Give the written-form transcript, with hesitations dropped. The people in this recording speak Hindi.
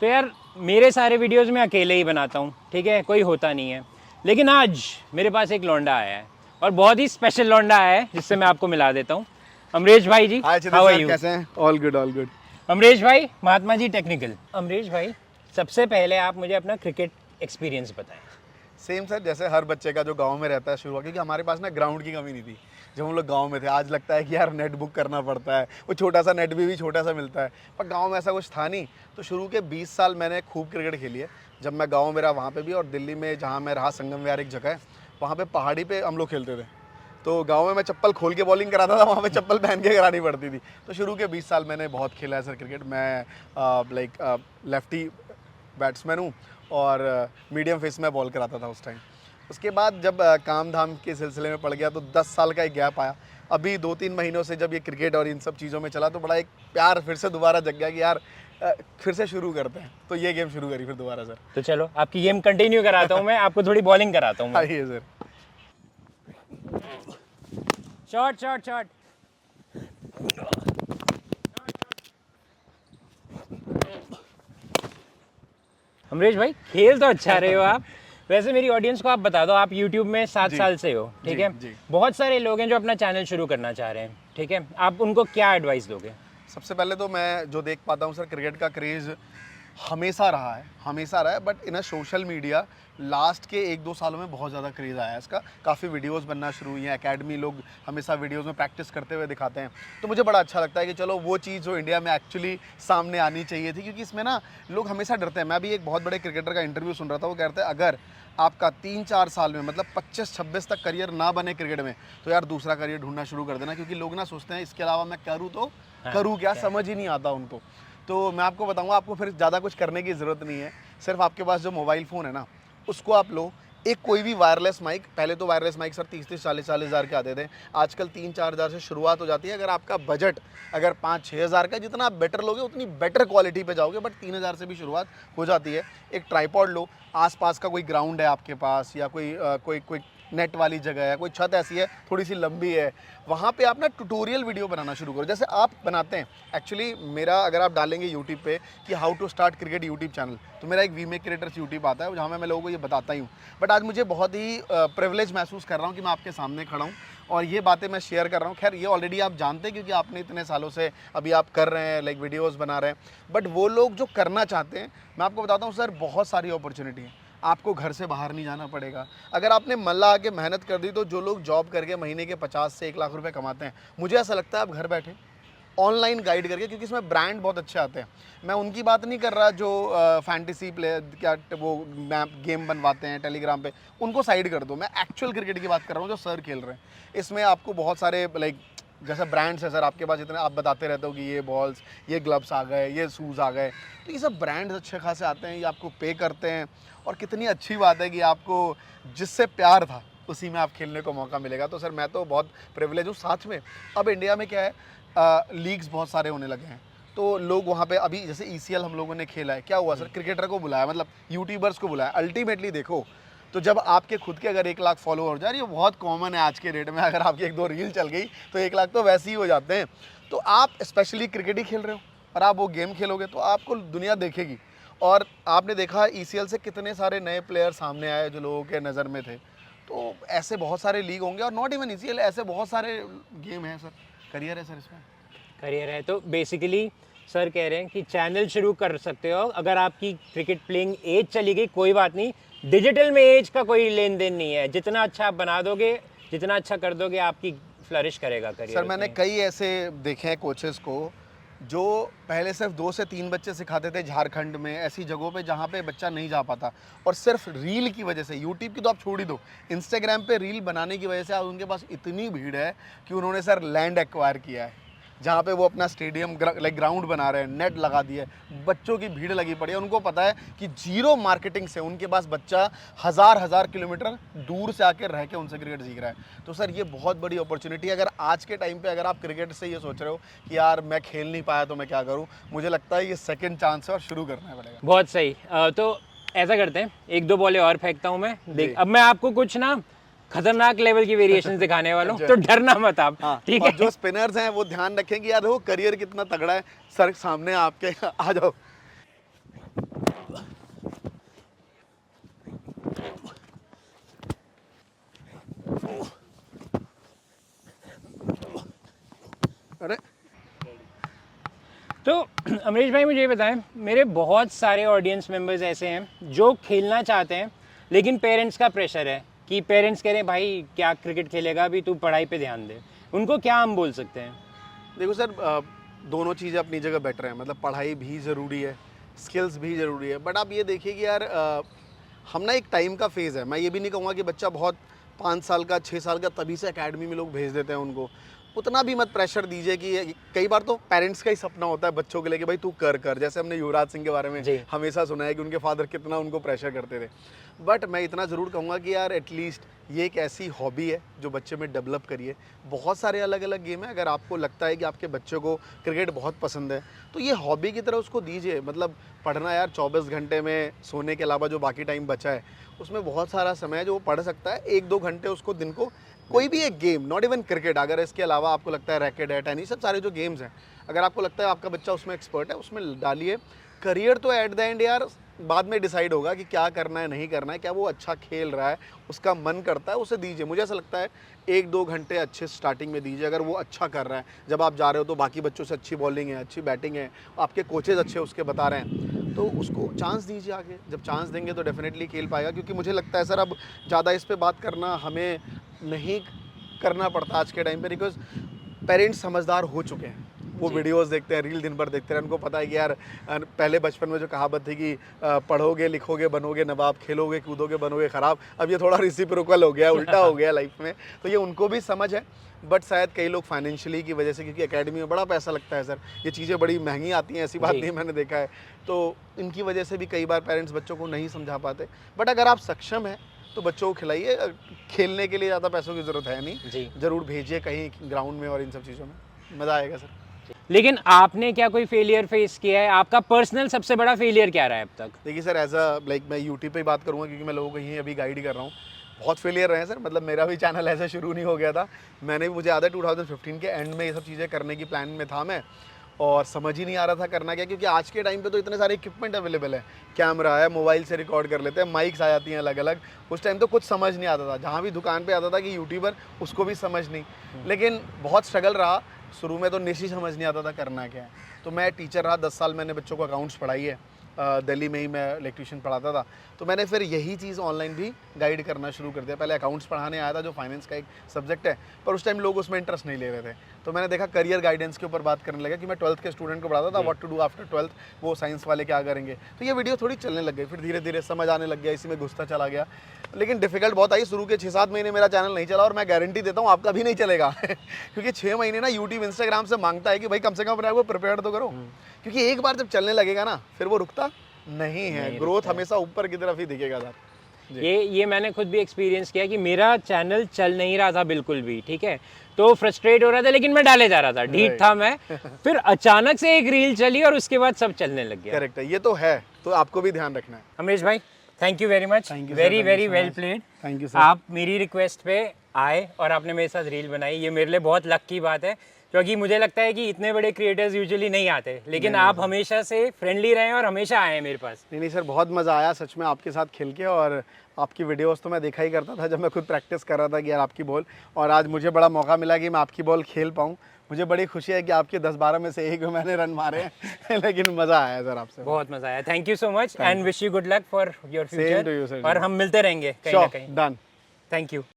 तो यार मेरे सारे वीडियोस मैं अकेले ही बनाता हूँ, ठीक है, कोई होता नहीं है। लेकिन आज मेरे पास एक लौंडा आया है और बहुत ही स्पेशल लौंडा आया है जिससे मैं आपको मिला देता हूँ। अमरीश भाई जी, हाउ आर यू? कैसे हैं? All good all good. Amrish भाई, महात्मा जी टेक्निकल। अमरीश भाई, सबसे पहले आप मुझे अपना क्रिकेट एक्सपीरियंस बताएं। सेम सर, जैसे हर बच्चे का जो गांव में रहता है शुरू, क्योंकि हमारे पास ना ग्राउंड की कमी नहीं थी जब हम लोग गांव में थे। आज लगता है कि यार नेट बुक करना पड़ता है, वो छोटा सा नेट भी छोटा सा मिलता है, पर गांव में ऐसा कुछ था नहीं। तो शुरू के 20 साल मैंने खूब क्रिकेट खेली है। जब मैं गाँव में रहा वहाँ पर भी, और दिल्ली में जहाँ मैं रहा संगम विहार एक जगह है, वहाँ पर पहाड़ी पर हम लोग खेलते थे। तो गांव में मैं चप्पल खोल के बॉलिंग कराता था, वहाँ पे चप्पल पहन के करानी पड़ती थी। तो शुरू के 20 साल मैंने बहुत खेला है सर क्रिकेट। मैं लेफ्टी बैट्समैन हूँ और मीडियम फेस में बॉल कराता था उस टाइम। उसके बाद जब काम धाम के सिलसिले में पड़ गया तो 10 साल का एक गैप आया। अभी 2-3 महीनों से जब ये क्रिकेट और इन सब चीज़ों में चला तो बड़ा एक प्यार फिर से दोबारा जग गया कि यार फिर से शुरू करते हैं। तो ये गेम शुरू करी फिर दोबारा सर। तो चलो आपकी गेम कंटिन्यू कराता हूँ मैं, आपको थोड़ी बॉलिंग कराता हूँ। आइए sir. Shot shot shot. Amrish भाई, खेल तो अच्छा रहे हो आप। वैसे मेरी ऑडियंस को आप बता दो, आप YouTube में 7 साल से हो, ठीक है? जी। बहुत सारे लोग हैं जो अपना चैनल शुरू करना चाह रहे हैं, ठीक है? आप उनको क्या एडवाइस दोगे? सबसे पहले तो मैं जो देख पाता हूँ सर, क्रिकेट का क्रेज़ हमेशा रहा है, but in social media last के 1-2 सालों में बहुत ज़्यादा क्रेज़ आया है इसका। काफ़ी वीडियोस बनना शुरू हुई हैं, एकेडमी लोग हमेशा वीडियोस में प्रैक्टिस करते हुए दिखाते हैं। तो मुझे बड़ा अच्छा लगता है कि चलो वो चीज़ जो इंडिया में एक्चुअली सामने आनी चाहिए थी, क्योंकि इसमें ना लोग हमेशा डरते हैं। मैं भी एक बहुत बड़े क्रिकेटर का इंटरव्यू सुन रहा था, वो कहते हैं अगर आपका 3-4 साल में मतलब 25-26 तक करियर ना बने क्रिकेट में, तो यार दूसरा करियर ढूंढना शुरू कर देना, क्योंकि लोग ना सोचते हैं इसके अलावा मैं करूँ तो करूँ क्या, समझ ही नहीं आता उनको। तो मैं आपको बताऊंगा, आपको फिर ज़्यादा कुछ करने की ज़रूरत नहीं है। सिर्फ आपके पास जो मोबाइल फ़ोन है ना, उसको आप लो, एक कोई भी वायरलेस माइक। पहले तो वायरलेस माइक सर 30-30, 40-40 हज़ार के आते थे, आजकल 3-4 हज़ार से शुरुआत हो जाती है। अगर आपका बजट अगर 5-6 हज़ार का, जितना आप बेटर लोगे उतनी बेटर क्वालिटी पे जाओगे, बट 3 हज़ार से भी शुरुआत हो जाती है। एक ट्राइपॉड लो, आसपास का कोई ग्राउंड है आपके पास, या कोई नेट वाली जगह है, कोई छत ऐसी है थोड़ी सी लंबी है, वहाँ पे आप ना ट्यूटोरियल वीडियो बनाना शुरू करो, जैसे आप बनाते हैं। एक्चुअली मेरा अगर आप डालेंगे यूट्यूब पे कि how to start cricket YouTube channel, तो मेरा एक वीमेक क्रिएटर्स यूट्यूब आता है, जहाँ मैं लोगों को ये बताता ही हूँ। बट आज मुझे बहुत ही प्रिविलेज महसूस कर रहा हूँ कि मैं आपके सामने खड़ा हूँ और ये बातें मैं शेयर कर रहा हूँ। खैर ये ऑलरेडी आप जानते हैं, क्योंकि आपने इतने सालों से अभी आप कर रहे हैं, लाइक वीडियोस बना रहे हैं। बट वो लोग जो करना चाहते हैं, मैं आपको बताता हूँ सर, बहुत सारी अपॉर्चुनिटी है। आपको घर से बाहर नहीं जाना पड़ेगा। अगर आपने मन लगा के मेहनत कर दी, तो जो लोग जॉब करके महीने के 50 से 1 लाख रुपए कमाते हैं, मुझे ऐसा लगता है आप घर बैठे ऑनलाइन गाइड करके, क्योंकि इसमें ब्रांड बहुत अच्छे आते हैं। मैं उनकी बात नहीं कर रहा जो फैंटेसी प्लेयर क्या वो मैप गेम बनवाते हैं टेलीग्राम पे, उनको साइड कर दो। मैं एक्चुअल क्रिकेट की बात कर रहा हूँ जो सर खेल रहे हैं। इसमें आपको बहुत सारे लाइक जैसे ब्रांड्स है सर आपके पास, इतने आप बताते रहते हो कि ये बॉल्स, ये ग्लव्स आ गए, ये शूज़ आ गए, तो ये सब ब्रांड्स अच्छे खासे आते हैं, ये आपको पे करते हैं। और कितनी अच्छी बात है कि आपको जिससे प्यार था उसी में आप खेलने को मौका मिलेगा। तो सर मैं तो बहुत प्रिविलेज हूँ। साथ में अब इंडिया में क्या है, लीग्स बहुत सारे होने लगे हैं, तो लोग वहाँ पे अभी जैसे ECL हम लोगों ने खेला है। क्या हुआ सर, क्रिकेटर को बुलाया, मतलब यूट्यूबर्स को बुलाया। अल्टीमेटली देखो, तो जब आपके खुद के अगर 1 लाख फॉलोअर हो जाए, ये बहुत कॉमन है आज के डेट में, अगर आपकी 1-2 रील चल गई तो 1 लाख तो वैसे ही हो जाते हैं। तो आप स्पेशली क्रिकेट ही खेल रहे हो और आप वो गेम खेलोगे तो आपको दुनिया देखेगी। और आपने देखा ECL से कितने सारे नए प्लेयर सामने आए जो लोगों के नज़र में थे। तो ऐसे बहुत सारे लीग होंगे, और नॉट इवन ECL, ऐसे बहुत सारे गेम हैं सर, करियर है सर इसमें। करियर है तो बेसिकली सर कह रहे हैं कि चैनल शुरू कर सकते हो। अगर आपकी क्रिकेट प्लेइंग एज चली गई कोई बात नहीं, डिजिटल में एज का कोई लेन देन नहीं है। जितना अच्छा आप बना दोगे, जितना अच्छा कर दोगे, आपकी फ्लरिश करेगा करियर। सर मैंने कई ऐसे देखे हैं कोचेस को जो पहले सिर्फ 2 से 3 बच्चे सिखाते थे झारखंड में, ऐसी जगहों पे जहाँ पे बच्चा नहीं जा पाता, और सिर्फ रील की वजह से, यूट्यूब की तो आप छोड़ ही दो, इंस्टाग्राम पे रील बनाने की वजह से आज उनके पास इतनी भीड़ है कि उन्होंने सर लैंड एक्वायर किया है, जहाँ पे वो अपना स्टेडियम लाइक ग्राउंड बना रहे हैं, नेट लगा दिए, बच्चों की भीड़ लगी पड़ी है। उनको पता है कि जीरो मार्केटिंग से उनके पास बच्चा हज़ार किलोमीटर दूर से आकर रह के उनसे क्रिकेट सीख रहा है। तो सर ये बहुत बड़ी अपॉर्चुनिटी है। अगर आज के टाइम पे अगर आप क्रिकेट से ये सोच रहे हो कि यार मैं खेल नहीं पाया तो मैं क्या करूँ, मुझे लगता है ये सेकेंड चांस है और शुरू करना पड़ेगा। बहुत सही। तो ऐसा करते हैं, 1-2 बॉलें और फेंकता हूँ मैं। देख, अब मैं आपको कुछ ना खतरनाक लेवल की वेरिएशन दिखाने वाला हूँ, तो डरना मत आप। ठीक है, जो स्पिनर्स हैं वो ध्यान रखें कि यार वो करियर कितना तगड़ा है। सर सामने आपके आ जाओ। अमरीश भाई मुझे ये बताएं, मेरे बहुत सारे ऑडियंस मेंबर्स ऐसे हैं जो खेलना चाहते हैं लेकिन पेरेंट्स का प्रेशर है कि पेरेंट्स कह रहे हैं भाई क्या क्रिकेट खेलेगा, अभी तू पढ़ाई पे ध्यान दे, उनको क्या हम बोल सकते हैं? देखो सर, दोनों चीज़ें अपनी जगह बेटर हैं, मतलब पढ़ाई भी ज़रूरी है, स्किल्स भी ज़रूरी है, बट आप ये देखिए कि यार हम ना एक टाइम का फेज़ है। मैं ये भी नहीं कहूँगा कि बच्चा बहुत 5 साल का 6 साल का तभी से एकेडमी में लोग भेज देते हैं उनको, उतना भी मत प्रेशर दीजिए कि कई बार तो पेरेंट्स का ही सपना होता है बच्चों के लिए कि भाई तू कर कर, जैसे हमने युवराज सिंह के बारे में जी। हमेशा सुना है कि उनके फादर कितना उनको प्रेशर करते थे। बट मैं इतना ज़रूर कहूँगा कि यार एटलीस्ट ये एक ऐसी हॉबी है जो बच्चे में डेवलप करिए। बहुत सारे अलग अलग गेम है, अगर आपको लगता है कि आपके बच्चे को क्रिकेट बहुत पसंद है तो ये हॉबी की तरह उसको दीजिए। मतलब पढ़ना यार 24 घंटे में सोने के अलावा जो बाकी टाइम बचा है उसमें बहुत सारा समय है जो वो पढ़ सकता है। 1-2 घंटे उसको दिन को कोई भी एक गेम, नॉट इवन क्रिकेट, अगर इसके अलावा आपको लगता है रैकेट है, टेनिस, सब सारे जो गेम्स हैं, अगर आपको लगता है आपका बच्चा उसमें एक्सपर्ट है उसमें डालिए। करियर तो एट द एंड यार बाद में डिसाइड होगा कि क्या करना है नहीं करना है, क्या वो अच्छा खेल रहा है, उसका मन करता है उसे दीजिए। मुझे ऐसा लगता है 1-2 घंटे अच्छे स्टार्टिंग में दीजिए। अगर वो अच्छा कर रहा है, जब आप जा रहे हो तो बाकी बच्चों से अच्छी बॉलिंग है, अच्छी बैटिंग है, आपके कोचेज़ अच्छे उसके बता रहे हैं, तो उसको चांस दीजिए आगे। जब चांस देंगे तो डेफिनेटली खेल पाएगा। क्योंकि मुझे लगता है सर अब ज़्यादा इस पर बात करना हमें नहीं करना पड़ता आज के टाइम पे, बिकॉज पेरेंट्स समझदार हो चुके हैं। वो वीडियोस देखते हैं, रील दिन भर देखते हैं, उनको पता है कि यार पहले बचपन में जो कहावत थी कि पढ़ोगे लिखोगे बनोगे नवाब, खेलोगे कूदोगे बनोगे ख़राब, अब ये थोड़ा रेसिप्रोकल हो गया, उल्टा हो गया लाइफ में। तो ये उनको भी समझ है, बट शायद कई लोग फाइनेंशियली की वजह से, क्योंकि एकेडमी में बड़ा पैसा लगता है सर, ये चीज़ें बड़ी महंगी आती हैं, ऐसी बात नहीं, मैंने देखा है, तो इनकी वजह से भी कई बार पेरेंट्स बच्चों को नहीं समझा पाते। बट अगर आप सक्षम हैं तो बच्चों को खिलाइए। खेलने के लिए ज़्यादा पैसों की ज़रूरत है नहीं जी। ज़रूर भेजिए कहीं ग्राउंड में और इन सब चीज़ों में, मज़ा आएगा सर। लेकिन आपने क्या कोई फेलियर फेस किया है? आपका पर्सनल सबसे बड़ा फेलियर क्या रहा है अब तक? देखिए सर, एज अ लाइक मैं यूट्यूब पे ही बात करूँगा क्योंकि मैं लोगों को यहीं अभी गाइड कर रहा हूँ। बहुत फेलियर रहे हैं सर, मतलब मेरा भी चैनल ऐसे शुरू नहीं हो गया था। मैंने भी, मुझे याद है 2015 के एंड में ये सब चीज़ें करने की प्लान में था मैं, और समझ ही नहीं आ रहा था करना क्या, क्योंकि आज के टाइम पे तो इतने सारे इक्विपमेंट अवेलेबल है, कैमरा है, मोबाइल से रिकॉर्ड कर लेते हैं, माइक्स आ जाती हैं अलग अलग। उस टाइम तो कुछ समझ नहीं आता था, जहाँ भी दुकान पे आता था कि यूट्यूबर, उसको भी समझ नहीं। लेकिन बहुत स्ट्रगल रहा शुरू में, तो निशी समझ नहीं आता था करना क्या है। तो मैं टीचर रहा 10 साल, मैंने बच्चों को अकाउंट्स पढ़ाई है, दिल्ली में ही मैं इलेक्ट्रीशियन पढ़ाता था। तो मैंने फिर यही चीज़ ऑनलाइन भी गाइड करना शुरू कर दिया। पहले अकाउंट्स पढ़ाने आया था जो फाइनेंस का एक सब्जेक्ट है, पर उस टाइम लोग उसमें इंटरेस्ट नहीं ले रहे थे। तो मैंने देखा करियर गाइडेंस के ऊपर बात करने लगा कि मैं 12th के स्टूडेंट को पढ़ाता था, what to do after 12th, वो साइंस वाले क्या करेंगे। तो ये वीडियो थोड़ी चलने लग गई, फिर धीरे धीरे समझ आने लग गया, इसी में घुसता चला गया। लेकिन डिफिकल्ट बहुत आई, शुरू के 6-7 महीने मेरा चैनल नहीं चला, और मैं गारंटी देता हूँ आपका भी नहीं चलेगा क्योंकि 6 महीने ना यूट्यूब इंस्टाग्राम से मांगता है कि भाई कम से कम अपने आप को प्रिपेयर तो करो। क्योंकि एक बार जब चलने लगेगा ना फिर वो रुकता नहीं है, ग्रोथ हमेशा ऊपर की तरफ ही दिखेगा सर। ये मैंने खुद भी एक्सपीरियंस किया कि मेरा चैनल चल नहीं रहा था बिल्कुल भी, ठीक है, तो फ्रस्ट्रेट हो रहा था, लेकिन मैं डाले जा रहा था, ढीठ था मैं। फिर अचानक से एक रील चली और उसके बाद सब चलने लग गया। करेक्ट है, ये तो है, तो आपको भी ध्यान रखना है। अमरीश भाई, thank you very much, very very well played. Thank you sir. आप मेरी रिक्वेस्ट पे आए और आपने मेरे साथ रील बनाई, ये मेरे लिए बहुत लक की बात है, क्योंकि मुझे लगता है कि इतने बड़े क्रिएटर्स यूजुअली नहीं आते, लेकिन आप हमेशा से फ्रेंडली रहे और हमेशा आए मेरे पास। नहीं सर, बहुत मज़ा आया सच में आपके साथ खेल के, और आपकी वीडियोस तो मैं देखा ही करता था जब मैं खुद प्रैक्टिस कर रहा था कि यार आपकी बॉल, और आज मुझे बड़ा मौका मिला कि मैं आपकी बॉल खेल पाऊँ। मुझे बड़ी खुशी है कि आपके 10-12 में से एक मैंने रन मारे हैं लेकिन मज़ा आया सर आपसे, बहुत मजा आया। Thank you so much and wish you good luck for your Same to you, future, sir. और हम मिलते रहेंगे कहीं ना कहीं। डन। Thank you.